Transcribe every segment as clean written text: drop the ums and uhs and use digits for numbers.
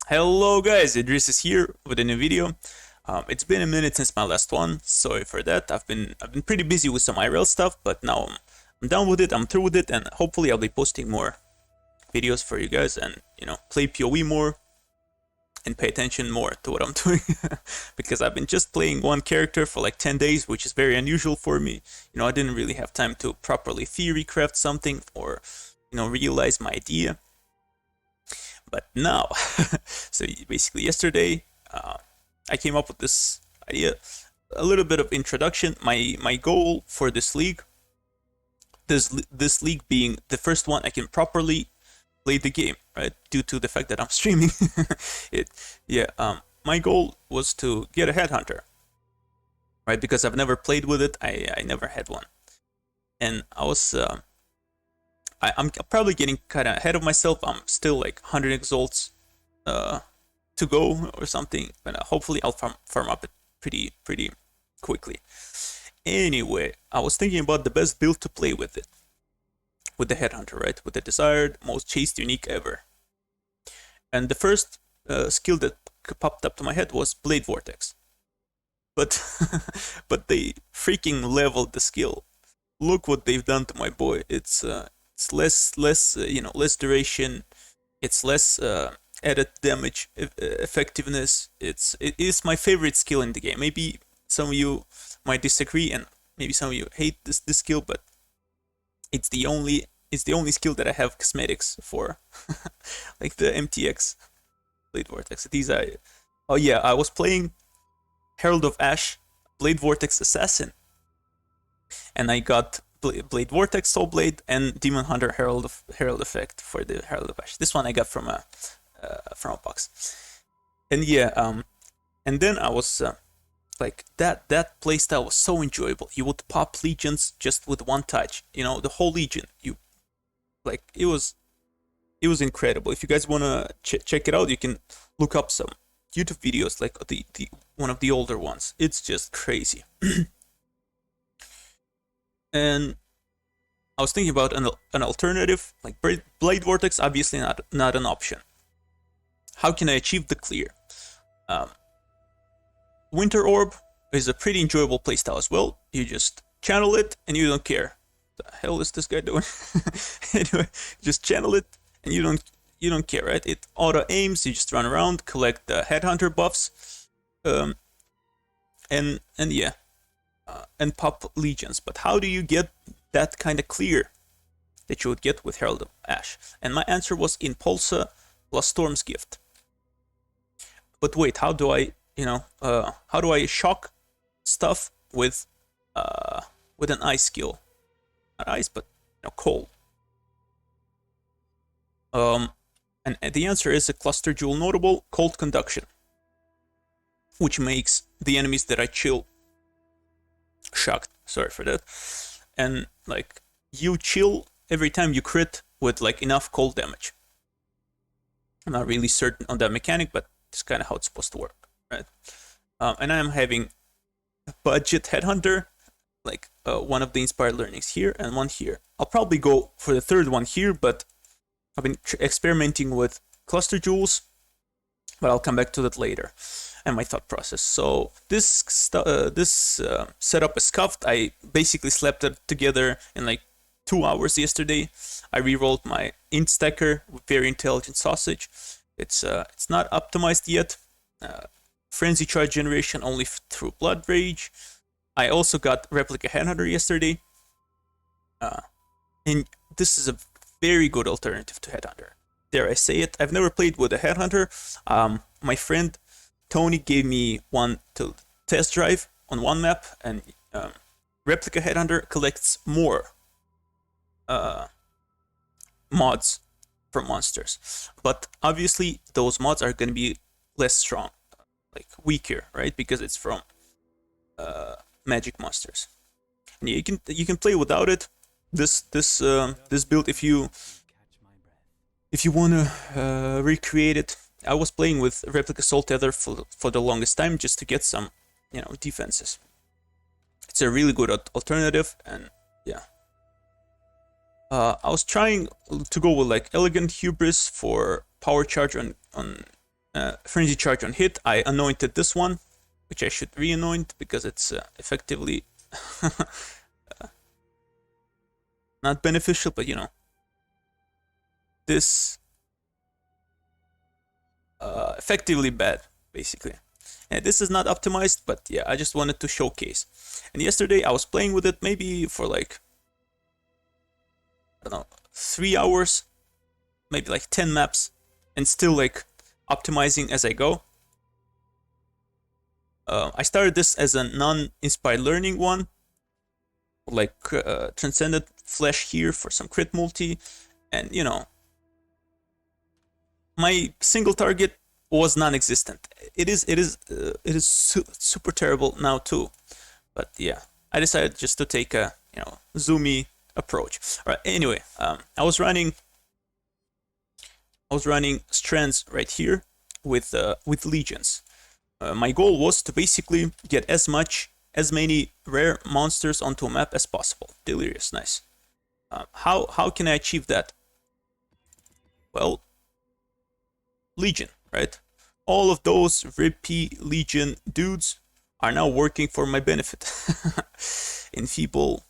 Hello guys, Idris is here with a new video. It's been a minute since my last one. Sorry for that. I've been pretty busy with some IRL stuff, but now I'm done with it. I'm through with it, and hopefully I'll be posting more videos for you guys and play PoE more and pay attention more to what I'm doing because I've been just playing one character for like 10 days, which is very unusual for me. I didn't really have time to properly theory craft something or realize my idea. But now, so basically yesterday, I came up with this idea, a little bit of introduction. My goal for this league, this league being the first one I can properly play the game, right? Due to the fact that I'm streaming, my goal was to get a headhunter, right? Because I've never played with it, I never had one, and I'm probably getting kind of ahead of myself. I'm still like 100 exalts to go or something, but hopefully I'll farm up it pretty quickly. Anyway, I was thinking about the best build to play with it, with the headhunter, right? With the desired, most chased unique ever. And the first skill that popped up to my head was Blade Vortex, but but they freaking leveled the skill. Look what they've done to my boy. It's less duration. It's less added damage effectiveness. It is my favorite skill in the game. Maybe some of you might disagree, and maybe some of you hate this skill, but it's the only skill that I have cosmetics for, like the MTX Blade Vortex. These are, oh yeah, I was playing Herald of Ash, Blade Vortex Assassin, and I got Blade Vortex, Soul Blade, and Demon Hunter Herald effect for the Herald of Ash. This one I got from a box, and and then I was like that playstyle was so enjoyable. You would pop legions just with one touch. The whole legion. It was incredible. If you guys wanna check it out, you can look up some YouTube videos, like the one of the older ones. It's just crazy. And I was thinking about an alternative, like Blade Vortex, obviously not an option. How can I achieve the clear? Winter Orb is a pretty enjoyable playstyle as well. You just channel it and you don't care. The hell is this guy doing? Anyway, just channel it and you don't care, right? It auto aims. You just run around, collect the headhunter buffs, and pop legions. But how do you get that kind of clear that you would get with Herald of Ash? And my answer was Impulsa plus Storm's Gift. But wait, how do I shock stuff with an ice skill? Not ice, but cold. And the answer is a cluster jewel notable, cold conduction, which makes the enemies that I chill shocked. Sorry for that. And like, you chill every time you crit with like enough cold damage. I'm not really certain on that mechanic, but it's kind of how it's supposed to work, right? And I'm having a budget headhunter, like one of the inspired learnings here and one here. I'll probably go for the third one here, but I've been experimenting with cluster jewels, but I'll come back to that later and my thought process. So this setup is scuffed. I basically slapped it together in like 2 hours yesterday. I rerolled my int stacker with very intelligent sausage. It's not optimized yet. Frenzy charge generation only through Blood Rage. I also got Replica Headhunter yesterday, and this is a very good alternative to Headhunter. Dare I say it? I've never played with a Headhunter. My friend Tony gave me one to test drive on one map, and Replica Headhunter collects more mods from monsters, but obviously those mods are going to be less strong, like weaker, right? Because it's from magic monsters. And you can play without it. This build, if you want to recreate it. I was playing with Replica Soul Tether for the longest time just to get some defenses. It's a really good alternative, and yeah. I was trying to go with like Elegant Hubris for power charge on Frenzy Charge on hit. I anointed this one, which I should re-anoint because it's effectively not beneficial, but you know, this effectively bad, basically. And this is not optimized, but yeah, I just wanted to showcase. And yesterday I was playing with it maybe for like, I don't know, 3 hours, maybe like 10 maps, and still like optimizing as I go. I started this as a non-inspired learning one, like Transcendent Flash here for some crit multi, and you know, my single target was non-existent. It is super terrible now too, but yeah, I decided just to take a, you know, zoomy approach. All right. Anyway, I was running strands right here with legions. My goal was to basically get as many rare monsters onto a map as possible. Delirious, nice. How can I achieve that? Well, Legion, right? All of those Rippy Legion dudes are now working for my benefit. Enfeeble,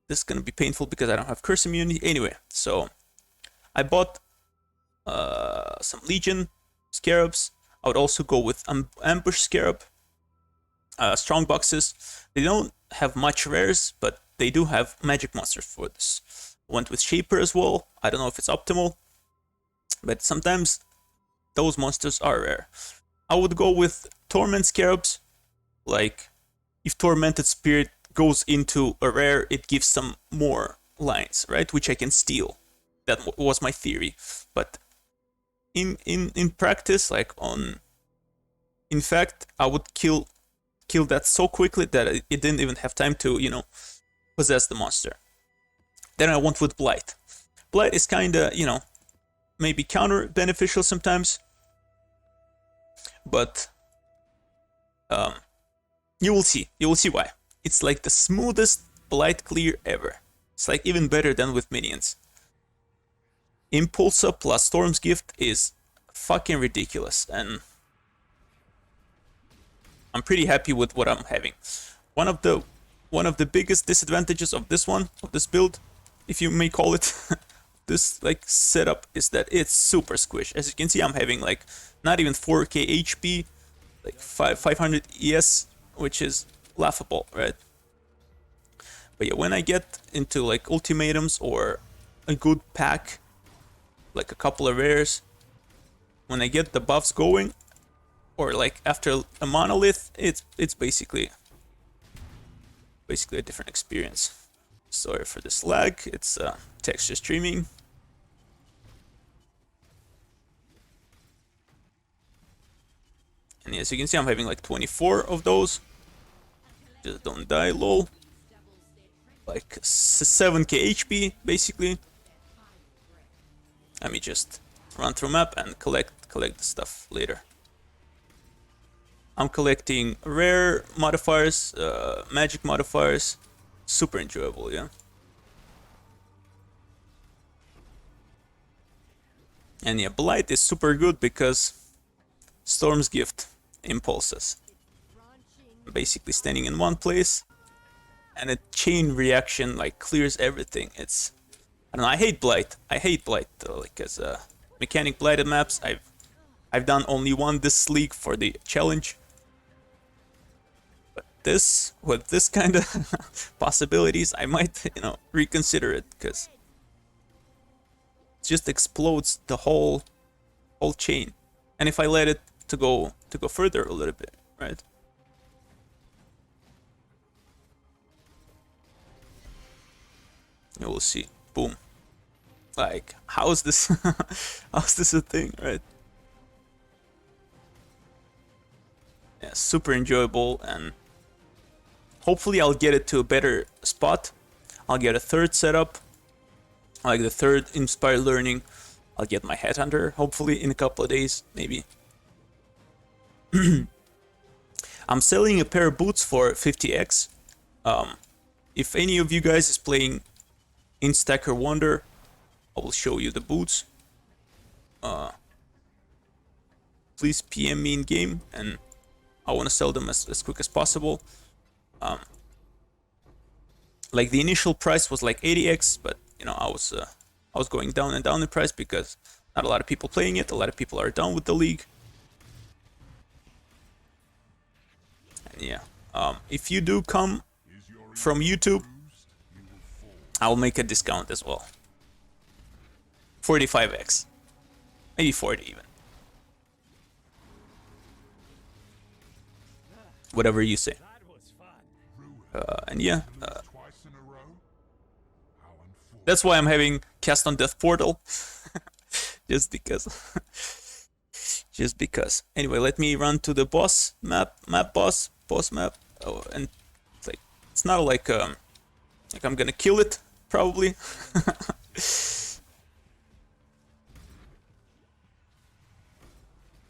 this is gonna be painful because I don't have curse immunity. Anyway, so I bought some Legion Scarabs. I would also go with Ambush Scarab. Strong boxes. They don't have much rares, but they do have magic monsters for this. Went with Shaper as well. I don't know if it's optimal, but sometimes those monsters are rare. I would go with Torment Scarabs. Like, if Tormented Spirit goes into a rare, it gives some more lines, right? Which I can steal. That was my theory. But in practice, like in fact, I would kill that so quickly that it didn't even have time to, you know, possess the monster. Then I went with Blight. Blight is kinda, you know, maybe counter beneficial sometimes, but you will see why. It's like the smoothest Blight clear ever. It's like even better than with minions. Impulsa plus Storm's Gift is fucking ridiculous, and I'm pretty happy with what I'm having. One of the biggest disadvantages of this build, if you may call it, this like setup, is that it's super squish. As you can see, I'm having like not even 4k HP, like 500 ES, which is laughable, right? But yeah, when I get into like ultimatums or a good pack, like a couple of rares, when I get the buffs going, or like after a monolith, it's basically a different experience. Sorry for this lag, it's texture streaming. And as you can see, I'm having like 24 of those. Just don't die, lol. Like 7k HP, basically. Let me just run through map and collect the stuff later. I'm collecting rare modifiers, magic modifiers. Super enjoyable, yeah. And yeah, Blight is super good because Storm's Gift impulses. Basically standing in one place, and a chain reaction like clears everything. It's, I don't know, I hate Blight. Like as mechanic blighted maps. I've done only one this league for the challenge. But this, with this kind of possibilities, I might, you know, reconsider it, because it just explodes the whole chain. And if I let it to go further a little bit, right? You will see. Boom. Like, how is this how's this a thing, right? Yeah, super enjoyable, and hopefully I'll get it to a better spot. I'll get a third setup, like the third inspired learning. I'll get my headhunter, hopefully in a couple of days, maybe. I'm selling a pair of boots for 50x. If any of you guys is playing Instacker Wonder, I will show you the boots. please PM me in game, and I want to sell them as quick as possible. Like the initial price was like 80x, but you know I was going down and down in price because not a lot of people playing it. A lot of people are done with the league. And yeah, if you do come from YouTube, I'll make a discount as well. 45x, maybe 40 even. Whatever you say. And yeah, that's why I'm having Cast on Death Portal. Just because. Just because. Anyway, let me run to the boss map, boss map. Oh, and like it's not like I'm gonna kill it probably.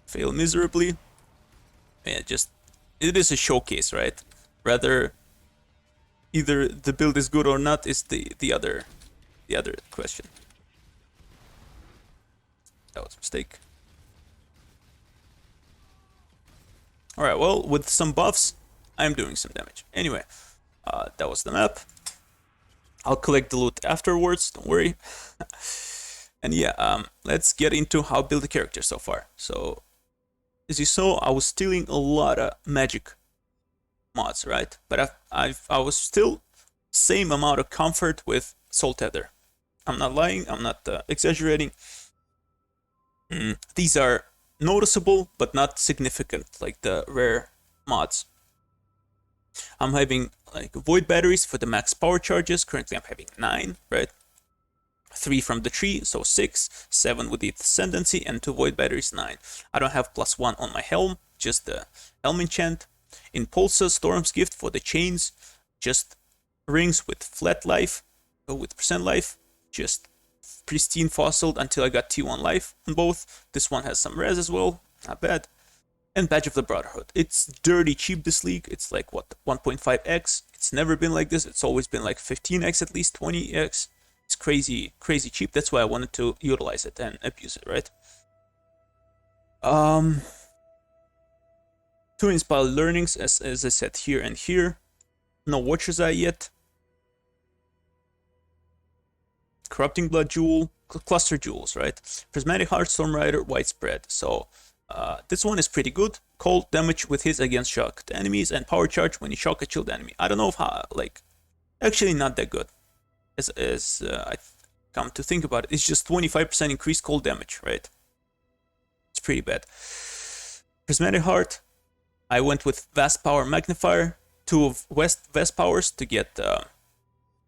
Fail miserably. Yeah, just it is a showcase, right? Rather, either the build is good or not is the other question. That was a mistake. Alright, well, with some buffs, I'm doing some damage. Anyway, that was the map. I'll collect the loot afterwards, don't worry. And yeah, let's get into how I build the character so far. So, as you saw, I was stealing a lot of magic mods, right? But I was still same amount of comfort with Soul Tether. I'm not lying, I'm not exaggerating. These are noticeable, but not significant, like the rare mods. I'm having like void batteries for the max power charges. Currently I'm having 9, right? 3 from the tree, so 6, 7 with the ascendancy, and 2 void batteries, 9. I don't have +1 on my helm, just the helm enchant. Impulsa, Storm's Gift for the chains, just rings with flat life, with percent life, just pristine fossiled until I got T1 life on both. This one has some res as well, not bad. And Badge of the Brotherhood. It's dirty cheap this league. It's like what, 1.5x. It's never been like this. It's always been like 15x at least, 20x. It's crazy cheap. That's why I wanted to utilize it and abuse it, right? 2 inspired learnings, as I said, here and here. No Watcher's Eye yet. Corrupting Blood Jewel, cluster jewels, right? Prismatic Heart, Storm Rider, Widespread. So this one is pretty good. Cold damage with his against shocked enemies, and power charge when you shock a chilled enemy. I don't know if like actually not that good. As I come to think about it, it's just 25% increased cold damage, right? It's pretty bad. Prismatic Heart, I went with Vast Power Magnifier, 2 of Vast Powers to get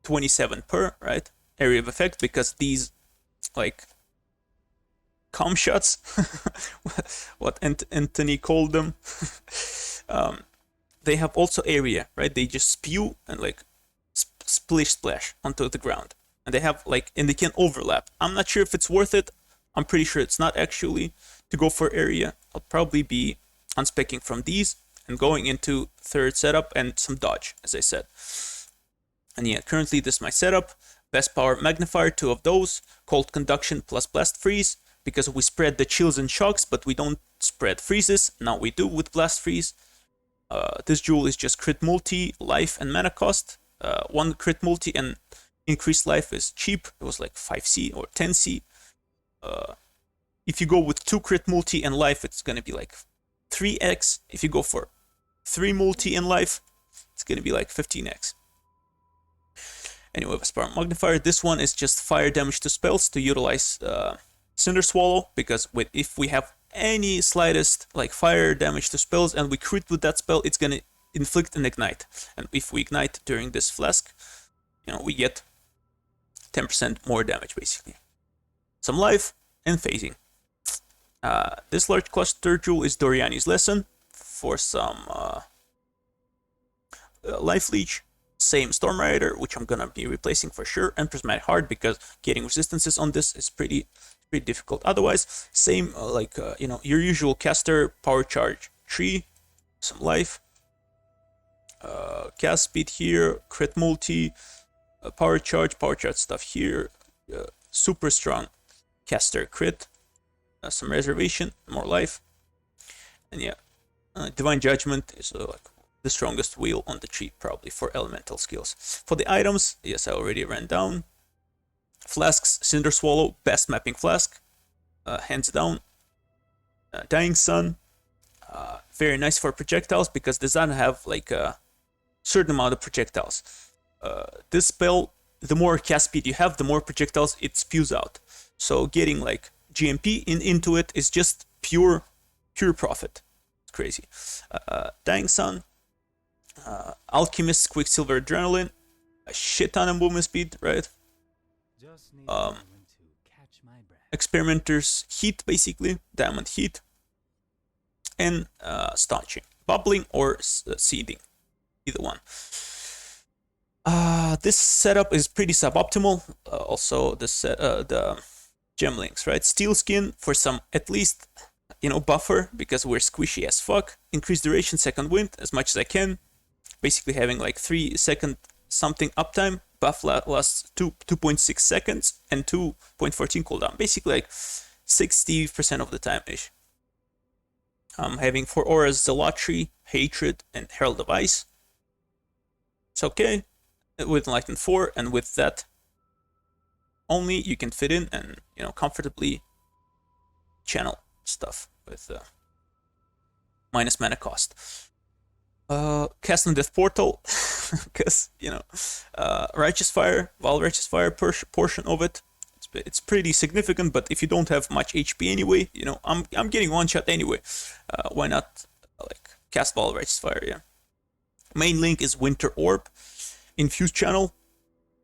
27 per, right? Area of effect, because these like calm shots, what Anthony called them, they have also area, right? They just spew and like splash onto the ground, and they have like, and they can overlap. I'm not sure if it's worth it. I'm pretty sure it's not actually to go for area. I'll probably be unspecking from these and going into third setup and some dodge, as I said. And yeah, currently this is my setup. Best Power Magnifier, 2 of those. Cold Conduction plus Blast Freeze, because we spread the chills and shocks, but we don't spread freezes. Now we do with Blast Freeze. This jewel is just crit multi, life, and mana cost. 1 crit multi and increased life is cheap. It was like 5C or 10C. If you go with 2 crit multi and life, it's gonna be like 3x. If you go for 3 multi and life, it's gonna be like 15x. Anyway, with Power Magnifier, this one is just fire damage to spells to utilize Cinder Swallow, because if we have any slightest like fire damage to spells and we crit with that spell, it's gonna inflict an ignite. And if we ignite during this flask, you know, we get 10% more damage basically. Some life and phasing. This large cluster jewel is Doriani's Lesson for some life leech. Same Storm Rider, which I'm gonna be replacing for sure, and Prismatic Heart, because getting resistances on this is pretty difficult. Otherwise, same you know, your usual caster, power charge 3, some life, cast speed here, crit multi, power charge stuff here, super strong caster crit, some reservation, more life, And yeah, Divine Judgment is like the strongest wheel on the tree, probably for elemental skills. For the items, yes, I already ran down. Flasks, Cinder Swallow, best mapping flask, hands down. Dying Sun, very nice for projectiles because does not have like a certain amount of projectiles. This spell, the more cast speed you have, the more projectiles it spews out. So getting like GMP into it is just pure profit. It's crazy. Dying Sun, Alchemist, Quicksilver, Adrenaline, a shit ton of movement speed, right? Experimenter's Heat, basically, Diamond Heat, and Staunching, Bubbling or Seeding, either one. This setup is pretty suboptimal. Also, the gem links, right? Steel Skin for some at least buffer because we're squishy as fuck. Increase duration, second wind as much as I can. Basically having like 3 second something uptime. Buff lasts 2.6 seconds and 2.14 cooldown. Basically like 60% of the time ish. Having 4 auras, Zealotry, Hatred, and Herald of Ice. It's okay with Enlightened 4, and with that only you can fit in and comfortably channel stuff with minus mana cost. Casting Death Portal, because Righteous Fire, Val Righteous Fire portion of it, it's pretty significant. But if you don't have much HP anyway, I'm getting one shot anyway. Why not like cast Val Righteous Fire? Yeah. Main link is Winter Orb, Infused Channel,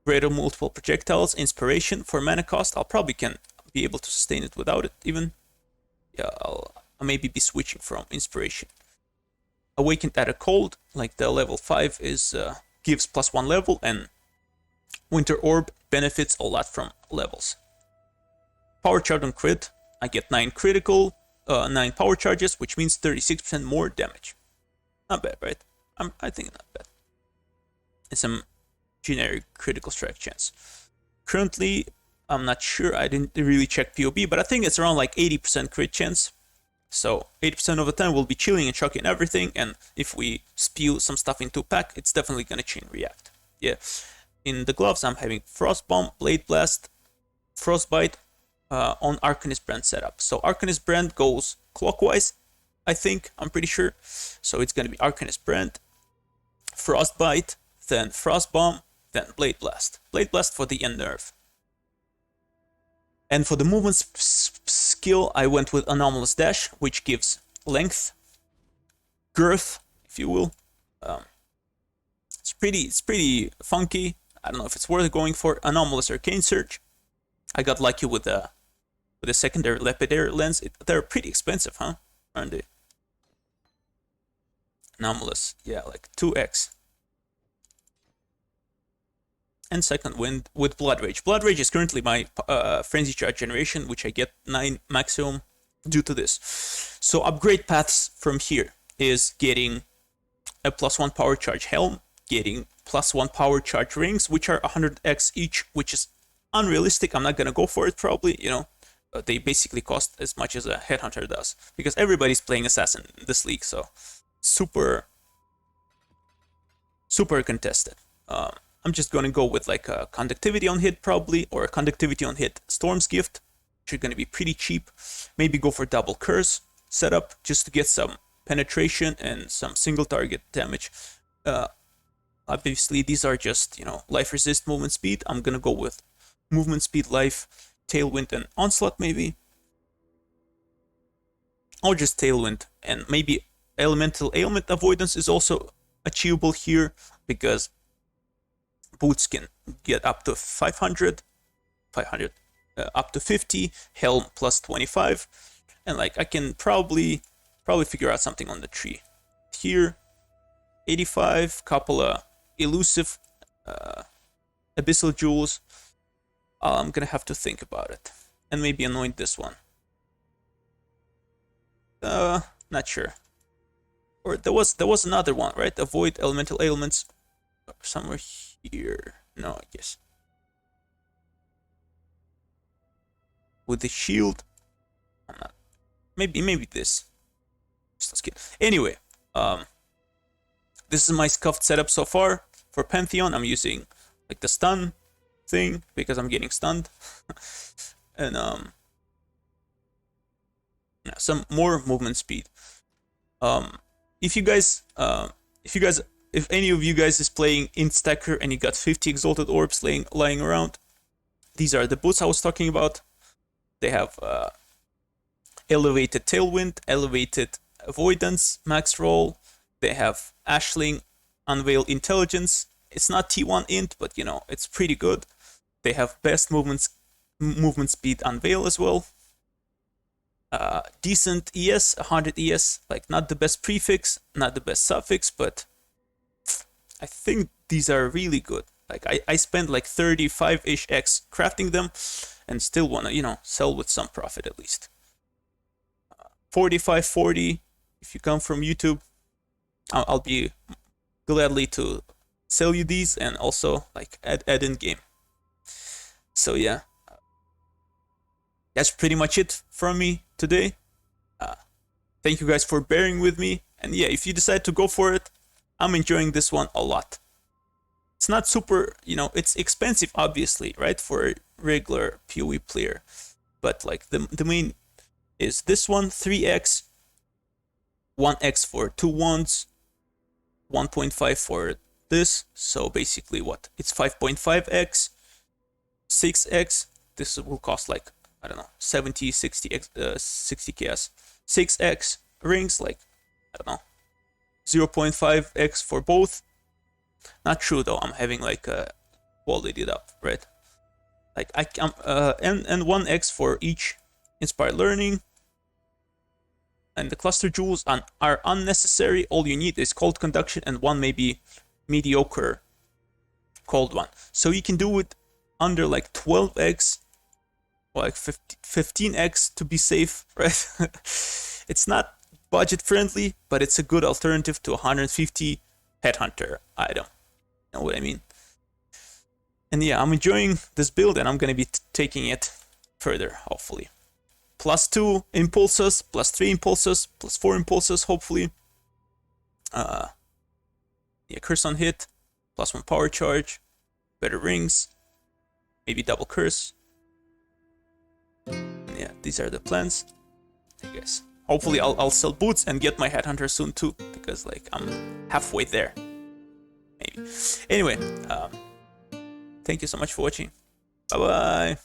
greater multiple projectiles, Inspiration for mana cost. I'll probably can be able to sustain it without it even. Yeah, I'll maybe be switching from Inspiration. Awakened at a Cold, like the level 5 is gives +1 level, and Winter Orb benefits a lot from levels. Power charge on crit, I get 9 critical, 9 power charges, which means 36% more damage. Not bad, right? I think not bad. And some generic critical strike chance. Currently, I'm not sure, I didn't really check POB, but I think it's around like 80% crit chance. So 80% of the time we'll be chilling and chucking everything, and if we spew some stuff into pack, it's definitely gonna chain react. Yeah. In the gloves, I'm having Frost Bomb, Blade Blast, Frostbite on Arcanist Brand setup. So Arcanist Brand goes clockwise, I think, I'm pretty sure. So it's gonna be Arcanist Brand, Frostbite, then Frost Bomb, then Blade Blast. Blade Blast for the end nerve. And for the movement skill, I went with Anomalous Dash, which gives length, girth, if you will. It's pretty funky. I don't know if it's worth going for. Anomalous Arcane Surge. I got lucky with the secondary Lapidary lens. They're pretty expensive, huh? Aren't they? Anomalous, yeah, like 2x. And second wind with Blood Rage. Blood Rage is currently my Frenzy Charge generation, which I get 9 maximum due to this. So upgrade paths from here is getting a +1 power charge helm, getting +1 power charge rings, which are 100x each, which is unrealistic. I'm not gonna go for it probably, they basically cost as much as a Headhunter does, because everybody's playing Assassin in this league, so super contested. I'm just gonna go with like a Conductivity on hit probably, or a Conductivity on hit Storm's Gift, which are gonna be pretty cheap. Maybe go for double Curse setup just to get some penetration and some single target damage. Obviously these are just life resist, movement speed. I'm gonna go with movement speed, life, tailwind, and onslaught maybe, or just tailwind, and maybe elemental ailment avoidance is also achievable here because boots can get up to 500, up to 50, helm +25, and like I can probably figure out something on the tree here. 85, couple of elusive abyssal jewels. I'm gonna have to think about it, and maybe anoint this one. Not sure. Or there was another one, right? Avoid elemental ailments somewhere here. No, I guess. With the shield, I'm not. Maybe this. Anyway, this is my scuffed setup so far. For Pantheon, I'm using like the stun thing because I'm getting stunned. And some more movement speed. If any of you guys is playing in Stacker and you got 50 exalted orbs lying around, these are the boots I was talking about. They have elevated tailwind, elevated avoidance, max roll. They have Ashling, unveil intelligence. It's not T1 int, but you know, it's pretty good. They have best movement speed unveil as well. Decent ES, 100 ES, like not the best prefix, not the best suffix, but I think these are really good. Like I spent like 35-ish X crafting them and still wanna, you know, sell with some profit at least. 4540, if you come from YouTube, I'll be gladly to sell you these and also like add in game. So yeah, that's pretty much it from me today. Thank you guys for bearing with me, and yeah, if you decide to go for it, I'm enjoying this one a lot. It's not super, you know, it's expensive obviously, right, for a regular PoE player, but like the main is this one, 3x, 1x for 2 wands, 1.5 for this, so basically what, it's 5.5x, 6x, this will cost like, I don't know, 70, 60x, 60 ks, 6x rings, like, I don't know, 0.5x for both. Not true though, I'm having like quality it up, right? Like and 1x for each inspired learning. And the cluster jewels are unnecessary. All you need is cold conduction and one maybe mediocre cold one. So you can do it under like 12x or like 15x to be safe, right? It's not budget friendly, but it's a good alternative to 150 headhunter item. You know what I mean? And yeah, I'm enjoying this build and I'm gonna be taking it further, hopefully. +2 impulses, +3 impulses, +4 impulses, hopefully. Yeah, curse on hit, +1 power charge, better rings, maybe double curse. And yeah, these are the plans. I guess. Hopefully I'll sell boots and get my headhunter soon too, because like I'm halfway there. Maybe. Anyway, thank you so much for watching. Bye bye.